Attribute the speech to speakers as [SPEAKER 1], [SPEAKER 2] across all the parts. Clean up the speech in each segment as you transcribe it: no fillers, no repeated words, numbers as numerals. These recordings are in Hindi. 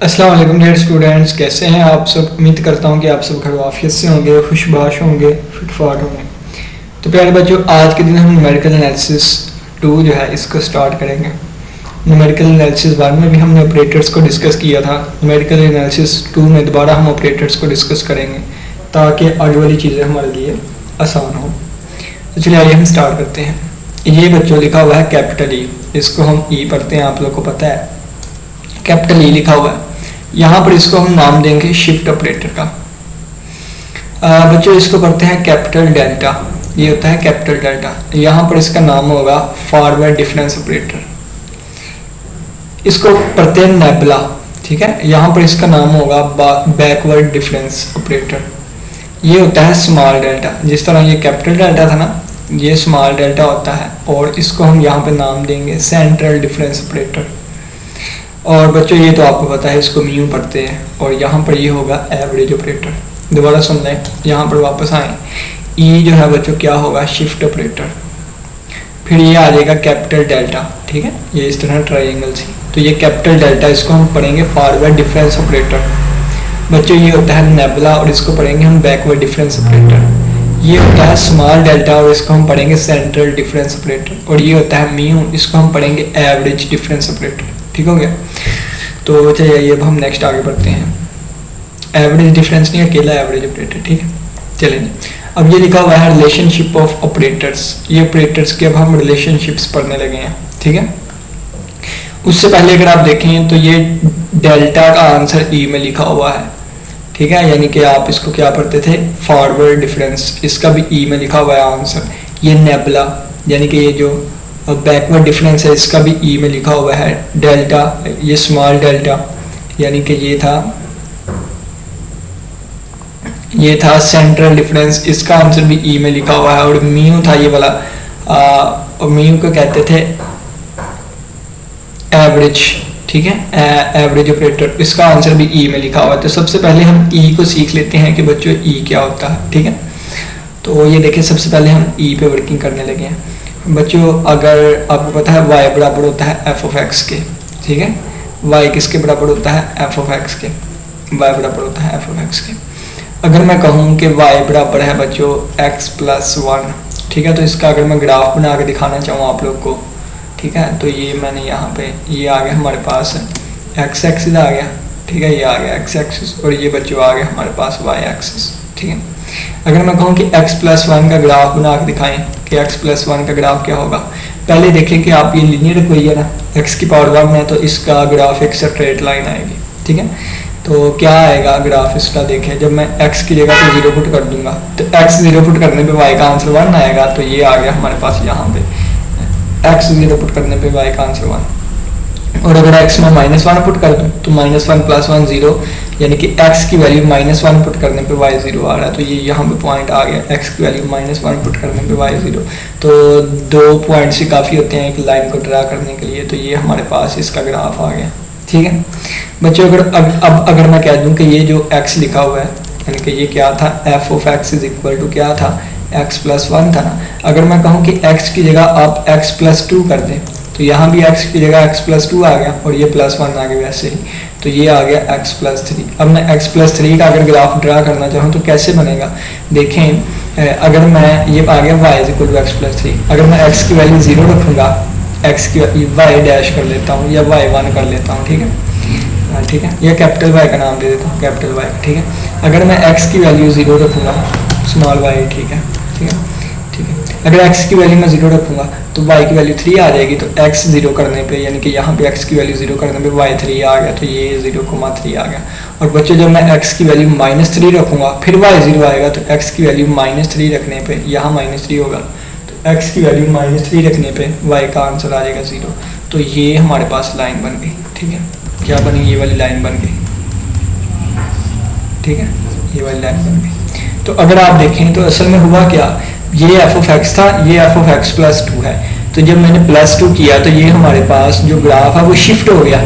[SPEAKER 1] अस्सलाम वालेकुम डियर स्टूडेंट्स, कैसे हैं आप सब। उम्मीद करता हूं कि आप सब घर वाफियत से होंगे, खुशबाश होंगे, फिटफाट होंगे। तो प्यारे बच्चों, आज के दिन हम न्यूमेरिकल एनालिसिस 2 जो है इसको स्टार्ट करेंगे। न्यूमेरिकल एनालिसिस 1 में भी हमने ऑपरेटर्स को डिस्कस किया था। न्यूमेरिकल एनालिसिस 2 में दोबारा हम ऑपरेटर्स को डिस्कस करेंगे ताकि आगे वाली चीज़ें हमारे लिए आसान हो। तो चलिए आइए हम स्टार्ट करते हैं। ये बच्चों लिखा हुआ है कैपिटल ई, इसको हम ई पढ़ते हैं, आप लोग को पता है कैपिटल ई लिखा हुआ है। यहाँ पर इसको हम नाम देंगे शिफ्ट ऑपरेटर का। बच्चों इसको पढ़ते हैं कैपिटल डेल्टा, ये होता है कैपिटल डेल्टा। यहाँ पर इसका नाम होगा फॉरवर्ड डिफरेंस ऑपरेटर, इसको पढ़ते हैं नेबुला, ठीक है। यहाँ पर इसका नाम होगा बैकवर्ड डिफरेंस ऑपरेटर, ये होता है स्मॉल डेल्टा। जिस तरह ये कैपिटल डेल्टा था ना, ये स्मॉल डेल्टा होता है, और इसको हम यहाँ पे नाम देंगे सेंट्रल डिफरेंस ऑपरेटर। और बच्चों ये तो आपको पता है, इसको म्यू पढ़ते हैं, और यहाँ पर ये होगा एवरेज ऑपरेटर। दोबारा सुन लें, यहाँ पर वापस आए, ई जो है बच्चों क्या होगा शिफ्ट ऑपरेटर, फिर ये आ जाएगा कैपिटल डेल्टा, ठीक है, ये इस तरह ट्रायंगल सी। तो ये कैपिटल डेल्टा, इसको हम पढ़ेंगे फॉरवर्ड डिफरेंस ऑपरेटर। बच्चों ये होता है नेबुला, और इसको पढ़ेंगे हम बैकवर्ड डिफरेंस ऑपरेटर। ये होता है स्मॉल डेल्टा, और इसको हम पढ़ेंगे सेंट्रल डिफरेंस ऑपरेटर। और ये होता है म्यू, इसको हम पढ़ेंगे एवरेज डिफरेंस ऑपरेटर। ठीक हो गया। तो चलिए अब हम नेक्स्ट आगे बढ़ते हैं। एवरेज डिफरेंस नहीं, अकेला एवरेज ऑपरेटर, ठीक है। चलिए अब ये लिखा हुआ है रिलेशनशिप ऑफ ऑपरेटर्स। ये ऑपरेटर्स के अब हम रिलेशनशिप्स पढ़ने लगे हैं, ठीक है। उससे पहले अगर आप देखें तो ये डेल्टा का आंसर ई में लिखा हुआ है, ठीक है, यानी कि आप इसको क्या पढ़ते थे फॉरवर्ड डिफरेंस, इसका भी ई में लिखा हुआ है आंसर। ये नेबुला यानी कि ये जो बैकवर्ड डिफरेंस है, इसका भी ई में लिखा हुआ है डेल्टा, ये स्मॉल डेल्टा, यानी कि ये था सेंट्रल डिफरेंस, इसका आंसर भी ई में लिखा हुआ है। और म्यू था ये वाला, और म्यू को कहते थे एवरेज, ठीक है, एवरेज ऑपरेटर, इसका आंसर भी ई में लिखा हुआ है। तो सबसे पहले हम ई को सीख लेते हैं कि बच्चों ई क्या होता है, ठीक है। तो ये देखिए, सबसे पहले हम ई पे वर्किंग करने लगे हैं। बच्चों अगर आपको पता है y बराबर होता है एफ ऑफ एक्स के, ठीक है, y किसके बराबर होता है एफ ऑफ एक्स के, y बराबर होता है एफ ऑफ एक्स के। अगर मैं कहूँ कि y बराबर है बच्चों x प्लस 1, ठीक है, तो इसका अगर मैं ग्राफ बना के दिखाना चाहूँ आप लोग को, ठीक है, तो ये मैंने यहाँ पे ये आ गया हमारे पास x एक्सिस आ गया, ठीक है, ये आ गया x एक्सिस, और ये बच्चों आ गया हमारे पास y एक्सिस, ठीक है। अगर मैं कहूँ कि x प्लस 1 का ग्राफ बना के दिखाएं कि x प्लस 1 का ग्राफ क्या होगा, पहले देखें कि आप ये लीनियर इक्वेशन है ना, x की पावर 1 है तो इसका ग्राफ एक स्ट्रेट लाइन आएगी, ठीक है। तो क्या आएगा ग्राफ इसका, देखें जब मैं x की जगह पे 0 पुट कर दूंगा तो x 0 पुट करने पे y का आंसर 1 आएगा। तो ये आ गया हमारे पास यहाँ पे x 0 पुट करने पे y का आंसर 1। और अगर x में -1 पुट कर दूं तो -1 प्लस 1 0, यानी कि x की वैल्यू -1 पुट करने पे y 0 आ रहा है। तो ये यहाँ पे पॉइंट आ गया, x की वैल्यू -1 पुट करने पे y 0। तो 2 पॉइंट से काफ़ी होते हैं एक लाइन को ड्रा करने के लिए। तो ये हमारे पास इसका ग्राफ आ गया, ठीक है बच्चों। अगर मैं कह दूँ कि ये जो x लिखा हुआ है, यानी कि ये क्या था F of X is equal to क्या था x प्लस 1 था ना। अगर मैं कहूँ कि x की जगह आप x प्लस 2 कर दें तो यहाँ भी x की जगह x प्लस 2 आ गया, और ये प्लस 1 आ गया वैसे ही। तो ये आ गया x प्लस 3। अब मैं x प्लस 3 का अगर ग्राफ ड्रा करना चाहूँ तो कैसे बनेगा, देखें अगर मैं ये आ गया y is equal to X plus 3, अगर मैं x की वैल्यू 0 रखूँगा, x की y डैश कर लेता हूँ या y1 कर लेता हूँ, ठीक है, ठीक है, या कैपिटल Y का नाम दे देता हूँ कैपिटल Y, ठीक है। अगर मैं x की वैल्यू 0 रखूँगा, स्मॉल y, ठीक है, ठीक है, ठीक है। अगर x की वैल्यू मैं 0 रखूँगा तो y की वैल्यू 3 आ जाएगी। तो x 0 करने पे, यानी कि यहाँ पे x की वैल्यू 0 करने पे y 3 आ गया, तो ये 0,3 आ गया। और बच्चों जब मैं x की वैल्यू -3 रखूँगा फिर y 0 आएगा, तो x की वैल्यू -3 रखने पे यहाँ -3 होगा, तो x की वैल्यू -3 रखने पे y का आंसर आ जाएगा 0। तो ये हमारे पास लाइन बन गई, ठीक है, क्या बनी, ये वाली लाइन बन गई, ठीक है, ये वाली लाइन बन गई। तो अगर आप देखें तो असल में हुआ क्या, ये एफ ऑफ एक्स था, ये एफ ऑफ एक्स प्लस 2 है। तो जब मैंने प्लस 2 किया तो ये हमारे पास जो ग्राफ है वो शिफ्ट हो गया,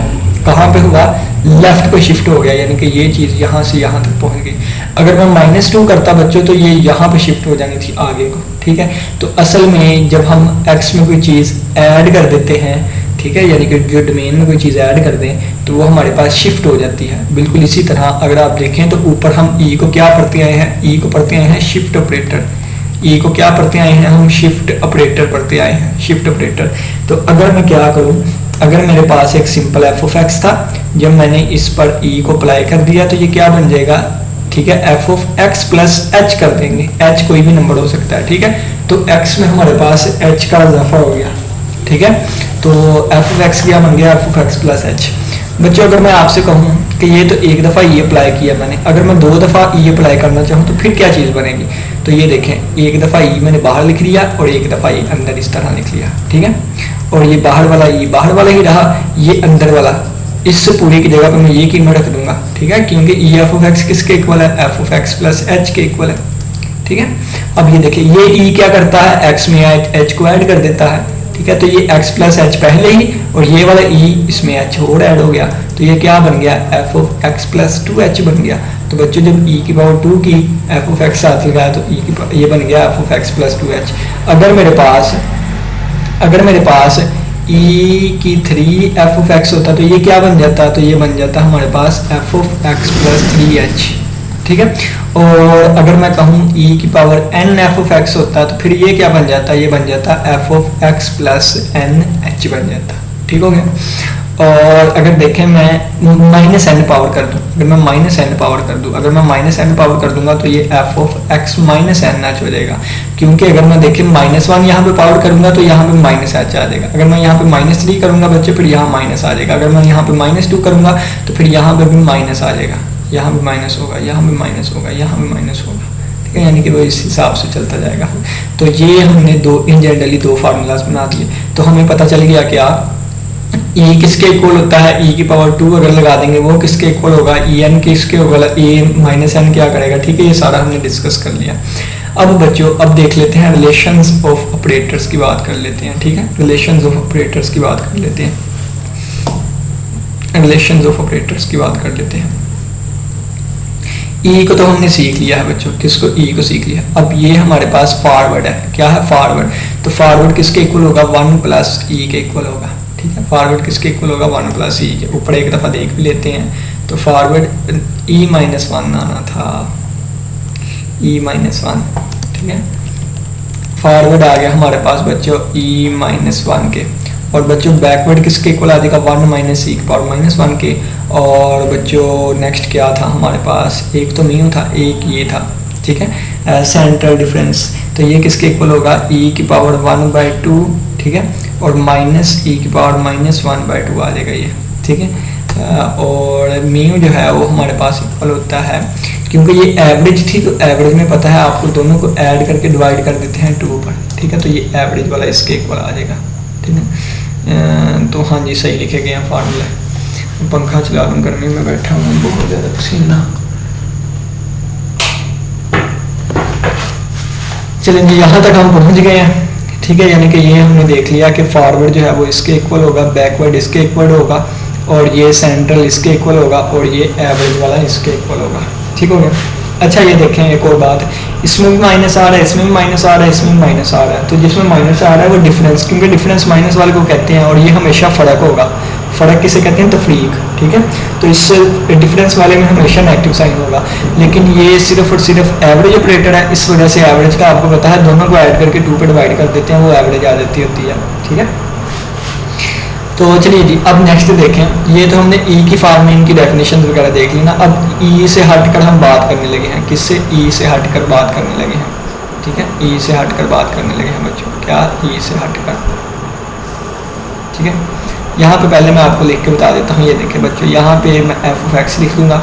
[SPEAKER 1] कहाँ पे हुआ, लेफ्ट को शिफ्ट हो गया, यानी कि ये चीज़ यहाँ से यहाँ तक पहुँच गई। अगर मैं -2 करता बच्चों तो ये यहाँ पे शिफ्ट हो जानी थी आगे को, ठीक है। तो असल में जब हम x में कोई चीज़ ऐड कर देते हैं, ठीक है, यानी कि जो डोमेन में कोई चीज़ ऐड कर दें तो वो हमारे पास शिफ्ट हो जाती है। बिल्कुल इसी तरह अगर आप देखें तो ऊपर हम ई को क्या पढ़ते आए हैं, ई को पढ़ते आए हैं शिफ्ट ऑपरेटर, ई को क्या पढ़ते आए हैं हम, शिफ्ट ऑपरेटर पढ़ते आए हैं, शिफ्ट ऑपरेटर। तो अगर मैं क्या करूं, अगर मेरे पास एक सिंपल एफ ऑफ एक्स था, जब मैंने इस पर ई को अप्लाई कर दिया तो ये क्या बन जाएगा, ठीक है, F of x plus H कर देंगे, एच कोई भी नंबर हो सकता है, ठीक है। तो एक्स में हमारे पास एच का इजाफा हो गया, ठीक है। तो एफ ऑफ एक्स क्या बन गया, F of x plus H. बच्चों अगर मैं आपसे कहूँ कि ये तो एक दफ़ा ई अप्लाई किया मैंने, अगर मैं 2 दफ़ा ई अप्लाई करना चाहूँ तो फिर क्या चीज़ बनेगी, तो ये देखें, एक दफ़ा ई मैंने बाहर लिख लिया और एक दफ़ा ई अंदर इस तरह लिख लिया, ठीक है। और ये बाहर वाला ई बाहर वाला ही रहा, ये अंदर वाला, इस पूरी की जगह पर मैं ये कीमत रख दूंगा, ठीक है, क्योंकि ई एफ ऑफ एक्स किसके इक्वल है, F of x plus H के इक्वल है, ठीक है। अब ये देखिए, ये ई क्या करता है, एक्स में एच को ऐड कर देता है, ठीक है। तो ये x प्लस एच पहले ही और ये वाला e इसमें h और ऐड हो गया, तो ये क्या बन गया, f of x plus 2h बन गया। तो बच्चों जब e की पावर 2 की f ऑफ x साथ लगाया तो e की ये बन गया f of x plus 2h। अगर मेरे पास e की 3 f ऑफ x होता तो ये क्या बन जाता, तो ये बन जाता हमारे पास f of x plus 3h, ठीक है। और अगर मैं कहूँ e की power n f of x होता तो फिर ये क्या बन जाता, ये बन जाता f of x plus n h बन जाता, ठीक हो गया। और अगर देखें मैं माइनस n पावर कर दूँ, अगर मैं माइनस n पावर कर दूँ, अगर मैं माइनस n पावर कर दूंगा तो ये f of x minus n h हो जाएगा, क्योंकि अगर मैं देखें -1 यहाँ पे पावर करूंगा तो यहाँ पे माइनस h आ जाएगा। अगर मैं यहाँ पे -3 करूंगा बच्चे फिर यहाँ माइनस आ जाएगा। अगर मैं यहाँ पे -2 करूंगा तो फिर यहाँ पे भी माइनस आ जाएगा, यहाँ भी माइनस होगा, यहाँ भी माइनस होगा, यहाँ भी माइनस होगा, ठीक है, यानी कि वो इस हिसाब से चलता जाएगा। तो ये हमने इन जनरली 2 फार्मूलाज बना दिए। तो हमें पता चल गया क्या, e किसके इक्वल होता है, e की पावर 2 अगर लगा देंगे वो किसके इक्वल होगा, e n किसके होगा, e माइनस n क्या करेगा, ठीक है। ये सारा हमने डिस्कस कर लिया। अब बच्चों अब देख लेते हैं रिलेशंस ऑफ ऑपरेटर्स की बात कर लेते हैं, ठीक है, रिलेशंस ऑफ ऑपरेटर्स की बात कर लेते हैं, रिलेशंस ऑफ ऑपरेटर्स की बात कर लेते हैं। ई को तो हमने सीख लिया है बच्चों, किसको, ई को सीख लिया। अब ये हमारे पास फॉरवर्ड है, क्या है फॉरवर्ड, तो फॉरवर्ड किसके इक्वल होगा, 1 प्लस ई के इक्वल होगा, ठीक है। फॉरवर्ड किसके इक्वल होगा, 1 प्लस ई के। ऊपर एक दफ़ा देख भी लेते हैं, तो फॉरवर्ड ई माइनस 1 आना था, ई माइनस 1, ठीक है। फॉरवर्ड आ गया हमारे पास बच्चों ई माइनस 1 के। और बच्चों बैकवर्ड किसके इक्वल आ जाएगा, 1 माइनस ई की पावर माइनस 1 के। और बच्चों नेक्स्ट क्या था हमारे पास, एक तो मीनू था, एक ये था, ठीक है, सेंट्रल डिफरेंस। तो ये किसके इक्वल होगा, ई की पावर 1/2, ठीक है, और माइनस ई की पावर -1/2 आ जाएगा ये, ठीक है। और मीनू जो है वो हमारे पास इक्वल होता है, क्योंकि ये एवरेज थी तो एवरेज में पता है आपको दोनों को ऐड करके डिवाइड कर देते हैं 2 पर, ठीक है। तो ये एवरेज वाला इसके इक्वल आ जाएगा, ठीक है। तो हाँ जी सही लिखे गए हैं फार्मूला। पंखा चला लूँ, गर्मी में बैठा हूँ, बहुत ज़्यादा पसीना। चलें जी, यहाँ तक हम पहुँच गए हैं, ठीक है। यानी कि ये हमने देख लिया कि फॉरवर्ड जो है वो इसके इक्वल होगा, बैकवर्ड इसके इक्वल होगा, और ये सेंट्रल इसके इक्वल होगा, और ये एवरेज वाला इसके इक्वल होगा, ठीक हो गया। अच्छा ये देखें एक और बात, इसमें भी माइनस आ रहा है, इसमें भी माइनस आ रहा है, इसमें भी माइनस आ रहा है। तो जिसमें माइनस आ रहा है वो डिफरेंस, क्योंकि डिफरेंस माइनस वाले को कहते हैं, और ये हमेशा फ़र्क होगा। फ़र्क किसे कहते हैं, तफरीक, ठीक है। तो इससे डिफरेंस वाले में हमेशा नेगेटिव साइन होगा। लेकिन ये सिर्फ और सिर्फ एवरेज ऑपरेटर है, इस वजह से एवरेज का आपको पता है दोनों को ऐड करके 2 पे डिवाइड कर देते हैं, वो एवरेज आ जाती होती है, ठीक है। तो चलिए जी अब नेक्स्ट देखें, ये तो हमने ई की फॉर्म में इनकी डेफिनेशन वगैरह देख ली ना। अब ई से हटकर हम बात करने लगे हैं, किससे, ई से हटकर बात करने लगे हैं, ठीक है। ई से हटकर बात करने लगे हैं बच्चों, क्या, ई से हटकर, ठीक है। यहाँ पे पहले मैं आपको लिख के बता देता हूँ, ये देखें बच्चों, यहाँ पे मैं एफ ऑफ एक्स लिख दूँगा,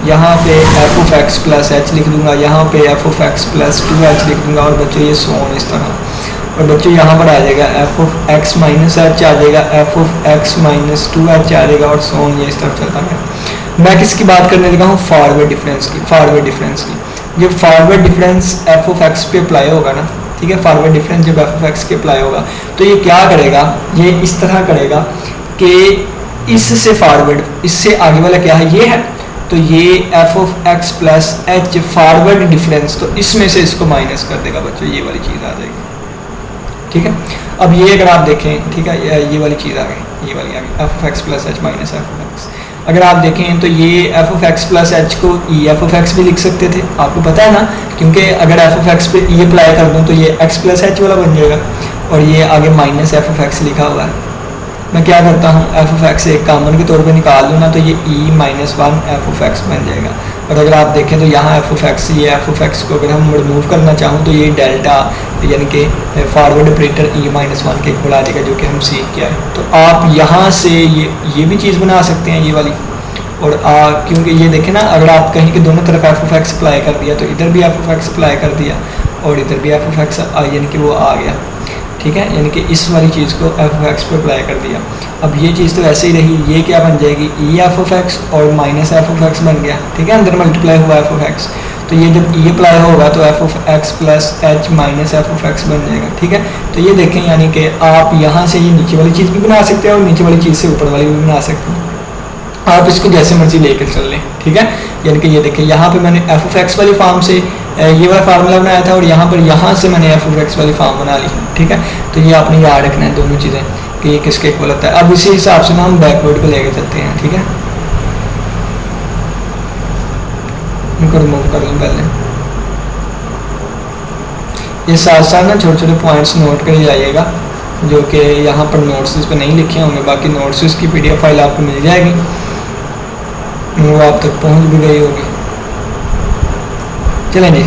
[SPEAKER 1] यहाँ पे F of x plus H लिख दूँगा, यहाँ पे F of x plus 2h लिख दूँगा, और बच्चों ये सोन इस तरह। और बच्चों यहाँ पर आ जाएगा F of X minus H आ जाएगा, F of X minus 2h आ जाएगा, और सोन ये इस तरफ चलता है। मैं किसकी बात करने लगा हूँ, फॉरवर्ड डिफरेंस की, फॉरवर्ड डिफरेंस की। जब forward difference F of x पे अप्लाई होगा ना, ठीक है, फॉरवर्ड डिफरेंस जब एफ ऑफ एक्स के अप्लाई होगा तो ये क्या करेगा, ये इस तरह करेगा कि इससे फॉरवर्ड, इससे आगे वाला क्या है, ये है, तो ये F of x plus H forward difference, तो इसमें से इसको माइनस कर देगा बच्चों, ये वाली चीज़ आ जाएगी, ठीक है। अब ये अगर आप देखें, ठीक है, ये वाली चीज़ आ गई, ये वाली आ गई F of x plus H minus F of x. अगर आप देखें तो ये F of x plus H को ई एफ ऑफ एक्स भी लिख सकते थे, आपको पता है ना, क्योंकि अगर एफ ऑफ एक्स पे ई अप्लाई कर दूँ तो ये एक्स प्लस एच वाला बन जाएगा और ये आगे माइनस एफ ऑफ एक्स लिखा हुआ है। मैं क्या करता हूँ एफ ऑफ एक्स एक कॉमन के तौर पे निकाल दूँ ना तो ये e minus one F of X बन जाएगा। और अगर आप देखें तो यहाँ एफ ऑफ एक्स, ये एफ ऑफ एक्स को अगर हम रिमूव करना चाहूँ तो ये डेल्टा यानी कि फॉरवर्ड ऑपरेटर ई माइनस वन के इक्वल आ जाएगा, जो कि हम सीख के आए। तो आप यहाँ से ये भी चीज़ बना सकते हैं ये वाली। और क्योंकि ये देखें ना, अगर आप कहीं के दोनों तरफ एफ ऑफ एक्स अप्लाई कर दिया तो इधर भी एफ ऑफ एक्स अप्लाई कर दिया और इधर भी एफ ऑफ एक्स यानी कि वो आ गया, ठीक है, यानी कि इस वाली चीज़ को एफ ऑफ एक्स पे अप्लाई कर दिया। अब ये चीज़ तो ऐसे ही रही, ये क्या बन जाएगी ई एफ ऑफ एक्स और माइनस एफ ऑफ एक्स बन गया, ठीक है, अंदर मल्टीप्लाई हुआ एफ ऑफ एक्स। तो ये जब ई अप्लाई होगा तो F of x plus H minus F of X बन जाएगा, ठीक है। तो ये देखें यानी कि आप यहाँ से ये नीचे वाली चीज़ भी बना सकते हैं और नीचे वाली चीज़ से ऊपर वाली भी बना सकते हैं, आप इसको जैसे मर्जी लेकर चल लें, ठीक है। यानी कि ये देखें यहाँ पे मैंने एफ ऑफ एक्स वाली फॉर्म से ये वाला फार्मूला बनाया था और यहाँ से मैंने एफ ऑफ एक्स वाली फॉर्म बना ली, ठीक है। तो ये आपने याद रखना है दोनों चीज़ें कि ये किसके इक्वल होता है। अब इसी हिसाब से ना हम बैकवर्ड को लेकर चलते हैं, ठीक है। इनको रिमूव कर लूँ पहले। ये साथ साथ ना छोटे छोटे पॉइंट्स नोट कर जाइएगा, जो कि यहाँ पर नोट्स पे नहीं लिखे होंगे, बाकी नोट्स की PDF फाइल आपको मिल जाएगी, वो आप तक पहुँच भी गई होगी। चलें जी,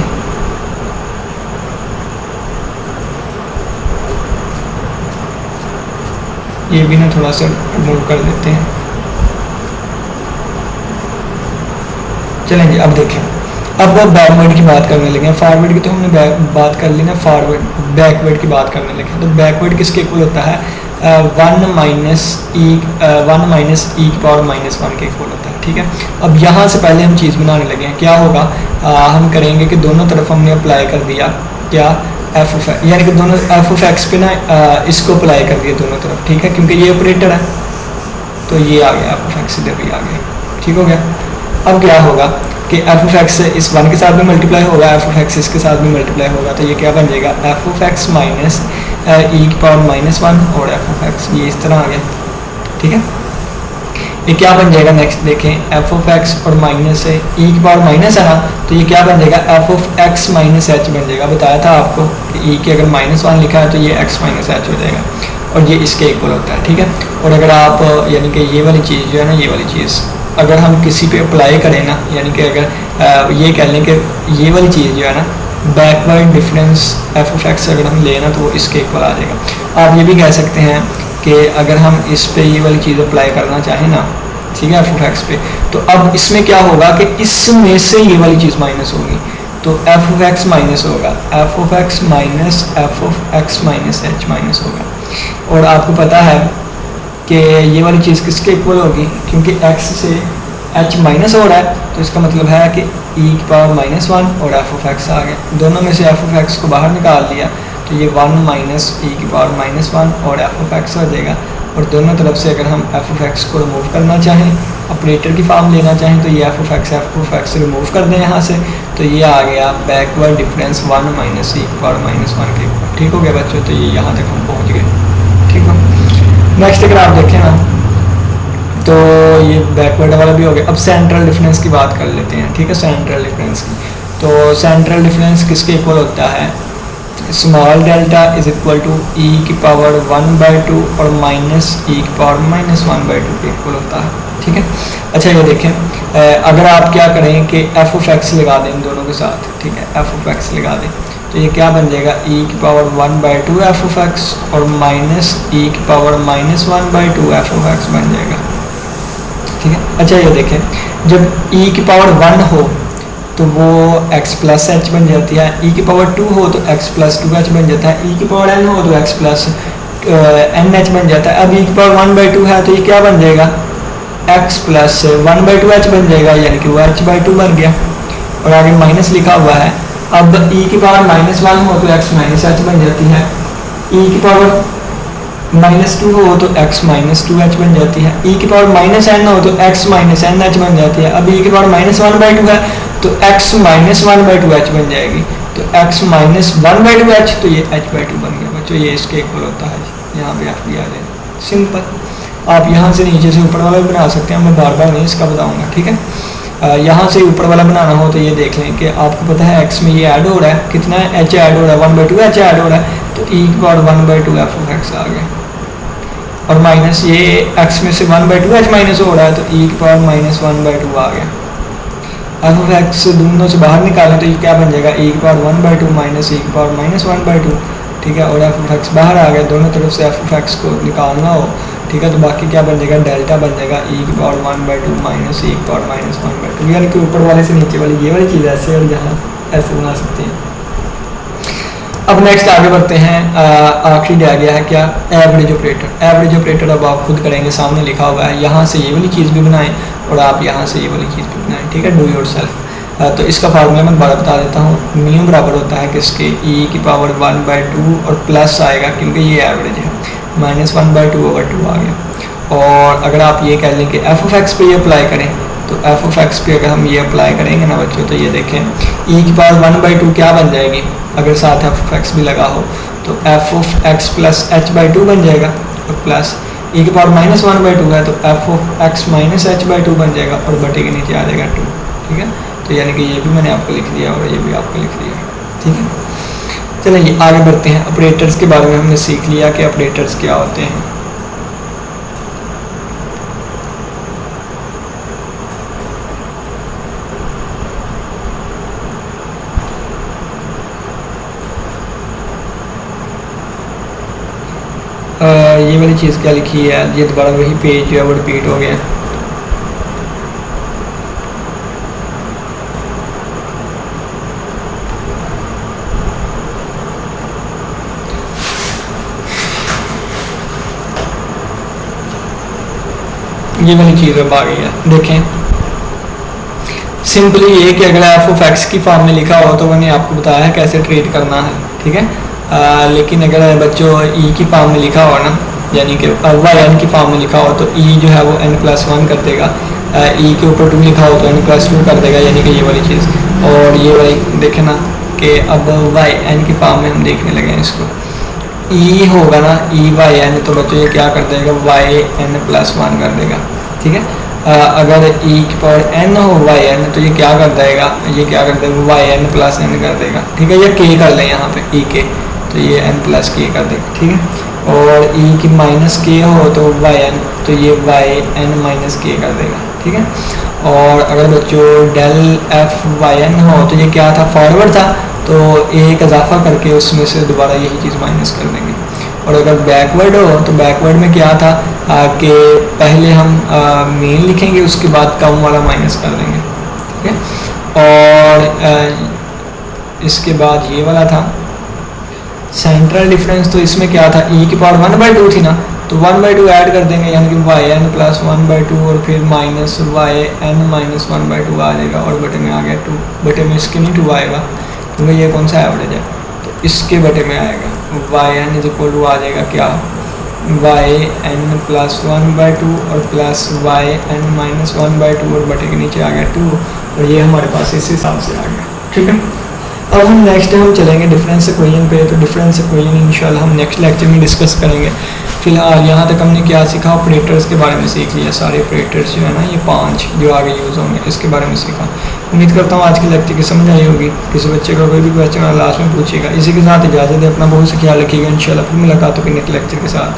[SPEAKER 1] ये भी ना थोड़ा सा रिमूव कर देते हैं। चलें जी, अब देखें, अब वो बैकवर्ड की बात करने लगे हैं। फॉरवर्ड की तो हमने बात कर ली ना, फॉरवर्ड बैकवर्ड की बात करने लगे। तो बैकवर्ड किसके इक्वल होता है, वन माइनस ई की पावर माइनस वन के इक्वल होता है, ठीक है। अब यहाँ से पहले हम चीज़ बनाने लगे हैं, क्या होगा, हम करेंगे कि दोनों तरफ हमने अप्लाई कर दिया क्या एफ ऑफ एक्स, यानी कि दोनों एफ ऑफ एक्स पे ना इसको अप्लाई कर दिया दोनों तरफ, ठीक है, क्योंकि ये ऑपरेटर है तो ये आ गया एफ ऑफ एक्स, इधर भी आ गया, ठीक हो गया। अब क्या होगा कि एफ ऑफ एक्स इस वन के साथ भी मल्टीप्लाई होगा, एफ ऑफ एक्स इसके साथ भी मल्टीप्लाई होगा, तो ये क्या बन जाएगा एफ ऑफ एक्स माइनस ई की पावर माइनस वन और एफ ऑफ एक्स, ये इस तरह आ गया, ठीक है। ये क्या बन जाएगा, नेक्स्ट देखें, एफ ऑफ एक्स और माइनस है ई की पावर माइनस है ना, तो ये क्या बन जाएगा F of X minus H बन जाएगा। बताया था आपको कि ई की अगर माइनस वन लिखा है तो ये एक्स माइनस एच हो जाएगा और ये इसके इक्वल होता है, ठीक है। और अगर आप यानी कि ये वाली चीज़ जो है ना, ये वाली चीज़ अगर हम किसी पे अप्लाई करें ना, यानी कि अगर ये कह लें कि ये वाली चीज़ जो है ना, backward difference F of x अगर हम लेना तो वो इसके इक्वल आ जाएगा। आप ये भी कह सकते हैं कि अगर हम इस पे ये वाली चीज़ अप्लाई करना चाहें ना, ठीक है, एफ ऑफ एक्स पे, तो अब इसमें क्या होगा कि इसमें से ये वाली चीज़ माइनस होगी, तो एफ ऑफ एक्स माइनस होगा, F of X minus F of X minus H minus होगा। और आपको पता है कि ये वाली चीज़ किसके इक्वल होगी, क्योंकि x से h माइनस हो रहा है, तो इसका मतलब है कि e की पावर माइनस वन और एफ ऑफ एक्स आ गया। दोनों में से एफ ऑफ एक्स को बाहर निकाल लिया तो ये वन माइनस ई की पावर माइनस वन और एफ ऑफ एक्स हो जाएगा। और दोनों तरफ से अगर हम एफ ऑफ एक्स को रिमूव करना चाहें, ऑपरेटर की फॉर्म लेना चाहें, तो ये एफ ऑफ एक्स रिमूव कर दें यहाँ से, तो ये आ गया बैकवर्ड डिफरेंस वन माइनस ई की पावर माइनस वन के ऊपर, ठीक हो गया बच्चों। तो ये यहाँ तक हम पहुँच गए, ठीक हो। नेक्स्ट अगर आप देखें ना, तो ये बैकवर्ड वाला भी हो गया। अब सेंट्रल डिफरेंस की बात कर लेते हैं, ठीक है, सेंट्रल डिफरेंस की। तो सेंट्रल डिफरेंस किसके इक्वल होता है, small delta is equal to e की पावर 1/2 और माइनस ई की पावर माइनस 1/2 के इक्वल होता है, ठीक है। अच्छा ये देखें, अगर आप क्या करें कि एफ ऑफ एक्स लगा दें इन दोनों के साथ, ठीक है, एफ ऑफ एक्स लगा दें, तो ये क्या बन जाएगा ई की पावर 1/2 एफ ऑफ एक्स और माइनस ई की power minus 1/2 F of X बन जाएगा, ठीक है। अच्छा ये देखें, जब ई की पावर 1 हो तो वो x प्लस एच बन जाती है, ई की पावर 2 हो तो x प्लस 2h बन जाता है, ई की पावर n हो तो x प्लस nh बन जाता है। अब ई की पावर 1/2 है तो ये क्या बन जाएगा x प्लस 1/2h बन जाएगा, यानी कि वो h/2 बन गया और आगे माइनस लिखा हुआ है। अब ई की पावर -1 हो तो x माइनस h बन जाती है, ई की पावर -2 हो तो x माइनस 2h बन जाती है, ई की पावर -n हो तो x माइनस nh बन जाती है। अब ई की पावर -1/2 है तो x माइनस 1/2h बन जाएगी, तो x माइनस 1/2h तो ये h/2 बन गया बच्चों, ये इसके इक्वल होता है। यहाँ पे आप भी आ जाए, सिंपल। आप यहाँ से नीचे से ऊपर वाला भी बना सकते हैं, मैं बार बार नहीं इसका बताऊँगा, ठीक है। यहाँ से ऊपर वाला बनाना हो तो ये देख लें कि आपको पता है x में ये ऐड हो रहा है, कितना है, h ऐड हो रहा है, 1/2 h ऐड हो रहा है, तो e की पावर 1/2 f ऑफ x आ गया, और माइनस ये x में से 1/2 h माइनस हो रहा है, तो e की पावर -1/2 आ गया। f ऑफ x दोनों से बाहर निकालें तो ये क्या बन जाएगा, e की पावर 1/2 माइनस e की पावर -1/2, ठीक है। और f ऑफ x बाहर आ गया, दोनों तरफ से f ऑफ x को निकालना हो, ठीक है, तो बाकी क्या बन जाएगा, डेल्टा बन जाएगा e की पावर 1/2 माइनस e की पावर -1/2, यानी कि ऊपर वाले से नीचे वाली ये वाली चीज़ ऐसे और यहाँ ऐसे बना सकते हैं। अब नेक्स्ट आगे बढ़ते हैं, आखिरी रह गया है क्या, एवरेज ऑपरेटर। एवरेज ऑपरेटर अब आप खुद करेंगे, सामने लिखा हुआ है, यहाँ से ये वाली चीज़ भी बनाएं और आप यहाँ से ये वाली चीज़ भी बनाएं, ठीक है, डू योर सेल्फ। तो इसका फार्मूला मैं दोबारा बता देता हूँ, म्यू बराबर होता है किसके, e की पावर 1/2 और प्लस आएगा क्योंकि ये एवरेज है, -1/2/2 आ गया। और अगर आप ये कह लें कि f ऑफ x पे ये अप्लाई करें, तो f ऑफ x पे अगर हम ये अप्लाई करेंगे ना बच्चों, तो ये देखें e की पावर 1/2 क्या बन जाएगी, अगर साथ f ऑफ x भी लगा हो तो f of x plus h/2 बन जाएगा, और प्लस e की पावर -1/2 है तो f of x minus h/2 बन जाएगा, और बटे के नीचे आ जाएगा 2, ठीक है। तो यानी कि ये भी मैंने आपको लिख दिया और ये भी आपको लिख दिया, ठीक है। चलिए आगे बढ़ते हैं, ऑपरेटर्स के बारे में हमने सीख लिया कि ऑपरेटर्स क्या होते हैं। ये वाली चीज़ क्या लिखी है, ये दोबारा वही पेज जो है वो रिपीट हो गया। ये वाली चीज़ अब आ गई है, देखें सिंपली ये कि अगर f ऑफ x की फॉर्म में लिखा हो तो मैंने आपको बताया है कैसे ट्रीट करना है, ठीक है। लेकिन अगर बच्चों e की फॉर्म में लिखा हो ना, यानी कि yn की फॉर्म में लिखा हो तो e जो है वो n+1 कर देगा, e के ऊपर 2 लिखा हो तो n+2 कर देगा, यानी कि ये वाली चीज़। और ये वाली देखें ना कि अब yn की फॉर्म में हम देखने लगे हैं इसको, e होगा ना e/n, तो बच्चों ये क्या कर देगा, yn+1 कर देगा, ठीक है। अगर e की पावर n हो yn तो ये क्या कर देगा, ये क्या कर देगा, yn+n कर देगा, ठीक है। या k कर लें यहाँ पे e के, तो ये n+k कर देगा, ठीक है। और e की -k हो तो yn, तो ये yn-k कर देगा, ठीक है। और अगर बच्चों डेल f/n हो तो ये क्या था, फॉरवर्ड था, तो एक इजाफा करके उसमें से दोबारा यही चीज़ माइनस कर देंगे। और अगर बैकवर्ड हो तो बैकवर्ड में क्या था कि पहले हम मेन लिखेंगे, उसके बाद कम वाला माइनस कर देंगे, ठीक है। और इसके बाद ये वाला था सेंट्रल डिफरेंस, तो इसमें क्या था, e की पावर 1/2 थी ना, तो 1/2 ऐड कर देंगे, यानी कि yn+1/2 और फिर माइनस yn-1/2 आ जाएगा, और बटे में आ गया 2, बटे में इसके नहीं 2 आएगा क्योंकि ये कौन सा एवरेज है, तो इसके बटे में आएगा yn = आ जाएगा क्या, yn+1/2 और प्लस yn-1/2 और बटे के नीचे आ गया 2, और ये हमारे पास इस हिसाब से आ गया, ठीक है। अब हम नेक्स्ट हम चलेंगे डिफरेंस इक्वेशन पे, तो डिफरेंस इक्वेशन इंशाल्लाह हम नेक्स्ट लेक्चर में डिस्कस करेंगे। फिलहाल यहाँ तक हमने क्या सीखा, ऑपरेटर्स के बारे में सीख लिया, सारे ऑपरेटर्स जो है ना, ये 5 जो आगे यूज़ होंगे इसके बारे में सीखा। उम्मीद करता हूँ आज की लेक्चर की समझ आई होगी। किसी बच्चे का कोई भी क्वेश्चन लास्ट में पूछेगा। इसी के साथ इजाज़त है, अपना बहुत सा ख्याल रखिएगा। इंशाल्लाह फिर मुलाकात होगी नेक्स्ट लेक्चर के साथ,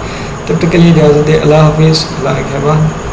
[SPEAKER 1] तब तक के लिए इजाज़त है। अल्लाह हाफिज़, अल्लाह के हवाले।